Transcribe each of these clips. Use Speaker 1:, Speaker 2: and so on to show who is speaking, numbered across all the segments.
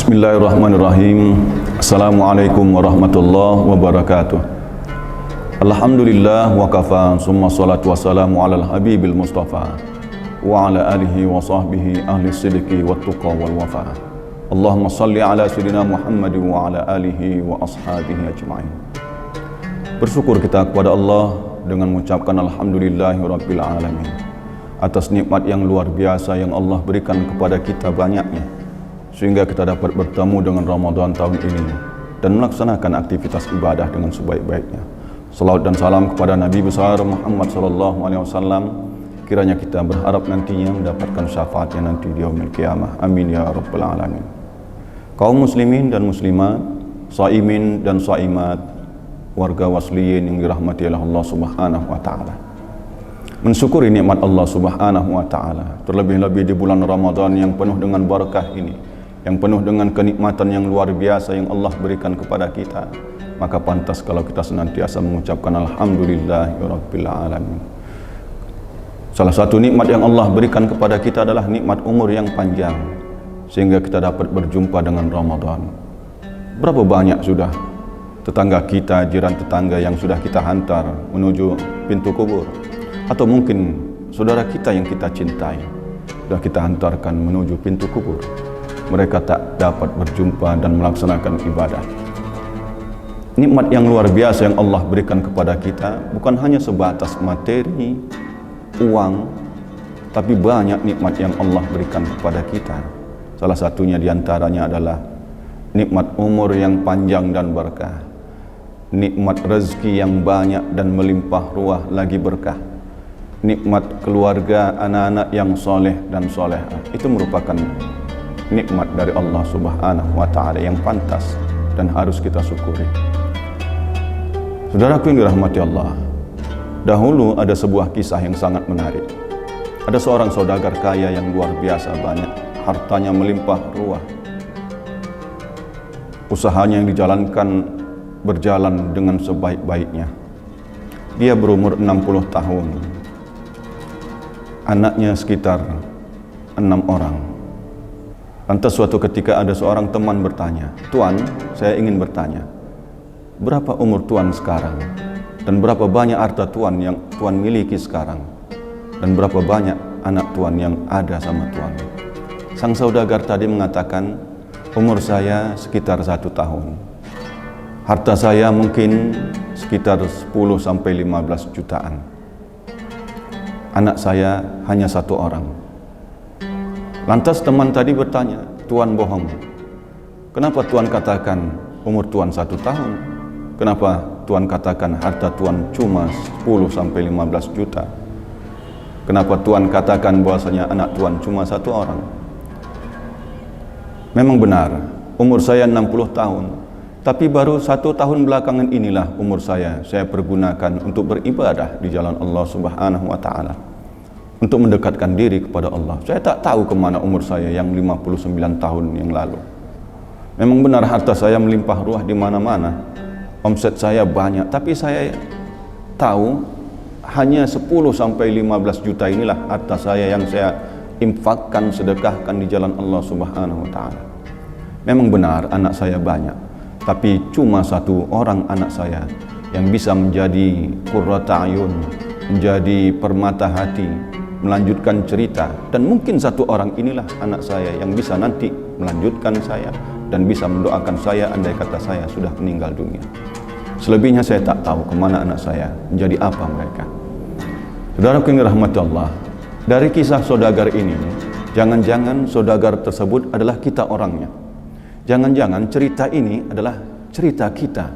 Speaker 1: Bismillahirrahmanirrahim. Assalamualaikum warahmatullahi wabarakatuh. Alhamdulillah wa kafa, summa salatu wassalamu ala al-habibil mustafa wa ala alihi wa sahbihi ahli sidqi wa tuqa wal wafa. Allahumma salli ala sayyidina Muhammad wa ala alihi wa ashabihi ajma'in. Bersyukur kita kepada Allah dengan mengucapkan alhamdulillahi rabbil alamin atas nikmat yang luar biasa yang Allah berikan kepada kita banyaknya, sehingga kita dapat bertemu dengan Ramadan tahun ini dan melaksanakan aktivitas ibadah dengan sebaik-baiknya. Salawat dan salam kepada Nabi besar Muhammad SAW. Kiranya kita berharap nantinya mendapatkan syafaatnya nanti di yaumil qiyamah. Amin ya rabbal alamin. Kaum muslimin dan muslimat, shaimin dan shaimat, warga wasliyin yang dirahmati oleh Allah Subhanahu wa taala. Mensyukuri nikmat Allah Subhanahu wa taala, terlebih-lebih di bulan Ramadan yang penuh dengan barakah ini, yang penuh dengan kenikmatan yang luar biasa yang Allah berikan kepada kita, maka pantas kalau kita senantiasa mengucapkan alhamdulillahirabbil alamin. Salah satu nikmat yang Allah berikan kepada kita adalah nikmat umur yang panjang, sehingga kita dapat berjumpa dengan Ramadan. Berapa banyak sudah tetangga kita, jiran tetangga yang sudah kita hantar menuju pintu kubur, atau mungkin saudara kita yang kita cintai sudah kita hantarkan menuju pintu kubur. Mereka tak dapat berjumpa dan melaksanakan ibadah. Nikmat yang luar biasa yang Allah berikan kepada kita bukan hanya sebatas materi, uang, tapi banyak nikmat yang Allah berikan kepada kita. Salah satunya diantaranya adalah nikmat umur yang panjang dan berkah, nikmat rezeki yang banyak dan melimpah ruah lagi berkah, nikmat keluarga, anak-anak yang soleh dan solehah. Itu merupakan nikmat dari Allah Subhanahu wa taala yang pantas dan harus kita syukuri. Saudaraku yang dirahmati Allah, dahulu ada sebuah kisah yang sangat menarik. Ada seorang saudagar kaya yang luar biasa banyak, hartanya melimpah ruah. Usahanya yang dijalankan berjalan dengan sebaik-baiknya. Dia berumur 60 tahun. Anaknya sekitar 6 orang. Lantas suatu ketika ada seorang teman bertanya, "Tuan, saya ingin bertanya, berapa umur Tuan sekarang? Dan berapa banyak harta Tuan yang Tuan miliki sekarang? Dan berapa banyak anak Tuan yang ada sama Tuan?" Sang saudagar tadi mengatakan, "Umur saya sekitar 1 tahun. Harta saya mungkin sekitar 10-15 jutaan. Anak saya hanya 1 orang." Lantas teman tadi bertanya, "Tuan bohong. Kenapa Tuan katakan umur Tuan 1 tahun? Kenapa Tuan katakan harta Tuan cuma 10-15 juta? Kenapa Tuan katakan bahwasanya anak Tuan cuma 1 orang?" Memang benar, umur saya 60 tahun. Tapi baru 1 tahun belakangan inilah umur saya pergunakan untuk beribadah di jalan Allah Subhanahu wa taala, untuk mendekatkan diri kepada Allah. Saya tak tahu kemana umur saya yang 59 tahun yang lalu. Memang benar harta saya melimpah ruah di mana-mana. Omset saya banyak, tapi saya tahu hanya 10-15 juta inilah harta saya yang saya infakkan, sedekahkan di jalan Allah Subhanahu wa taala. Memang benar anak saya banyak, tapi cuma 1 orang anak saya yang bisa menjadi qurrata ayun, menjadi permata hati, melanjutkan cerita. Dan mungkin 1 orang inilah anak saya yang bisa nanti melanjutkan saya dan bisa mendoakan saya andai kata saya sudah meninggal dunia. Selebihnya saya tak tahu kemana anak saya, menjadi apa mereka. Saudaraku yang dirahmati Allah, dari kisah saudagar ini, jangan-jangan saudagar tersebut adalah kita orangnya. Jangan-jangan cerita ini adalah cerita kita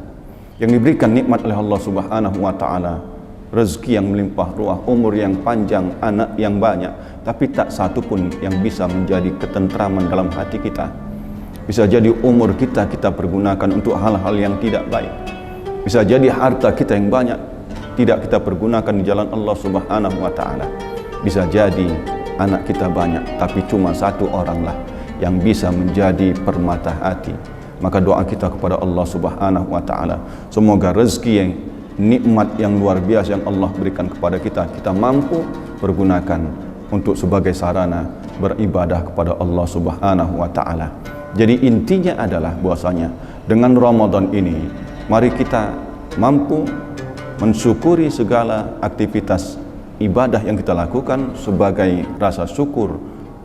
Speaker 1: yang diberikan nikmat oleh Allah Subhanahu wa taala, rezeki yang melimpah ruah, umur yang panjang, anak yang banyak, tapi tak satu pun yang bisa menjadi ketentraman dalam hati kita. Bisa jadi umur kita pergunakan untuk hal-hal yang tidak baik. Bisa jadi harta kita yang banyak tidak kita pergunakan di jalan Allah Subhanahu wa taala. Bisa jadi anak kita banyak, tapi cuma 1 orang lah yang bisa menjadi permata hati. Maka doa kita kepada Allah Subhanahu wa taala, semoga rezeki yang nikmat yang luar biasa yang Allah berikan kepada kita mampu pergunakan untuk sebagai sarana beribadah kepada Allah Subhanahu wa taala. Jadi intinya adalah bahwasanya dengan Ramadan ini mari kita mampu mensyukuri segala aktivitas ibadah yang kita lakukan sebagai rasa syukur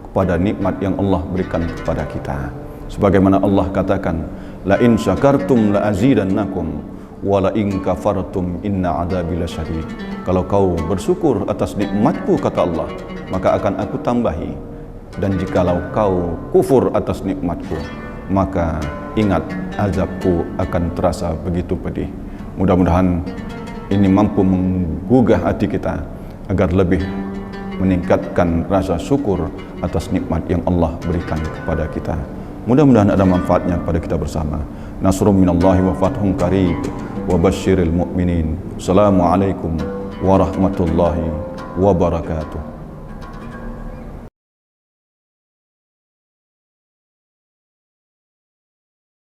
Speaker 1: kepada nikmat yang Allah berikan kepada kita. Sebagaimana Allah katakan, la in syakartum la azidannakum wa la in kafartum inna adzabi lasyadid. Kalau kau bersyukur atas nikmatku, kata Allah, maka akan aku tambahi, dan jikalau kau kufur atas nikmatku, maka ingat azabku akan terasa begitu pedih. Mudah-mudahan ini mampu menggugah hati kita agar lebih meningkatkan rasa syukur atas nikmat yang Allah berikan kepada kita. Mudah-mudahan ada manfaatnya pada kita bersama. Nasrun minallahi wa fathun qarib wa basyiril mu'minin. Assalamualaikum warahmatullahi wabarakatuh.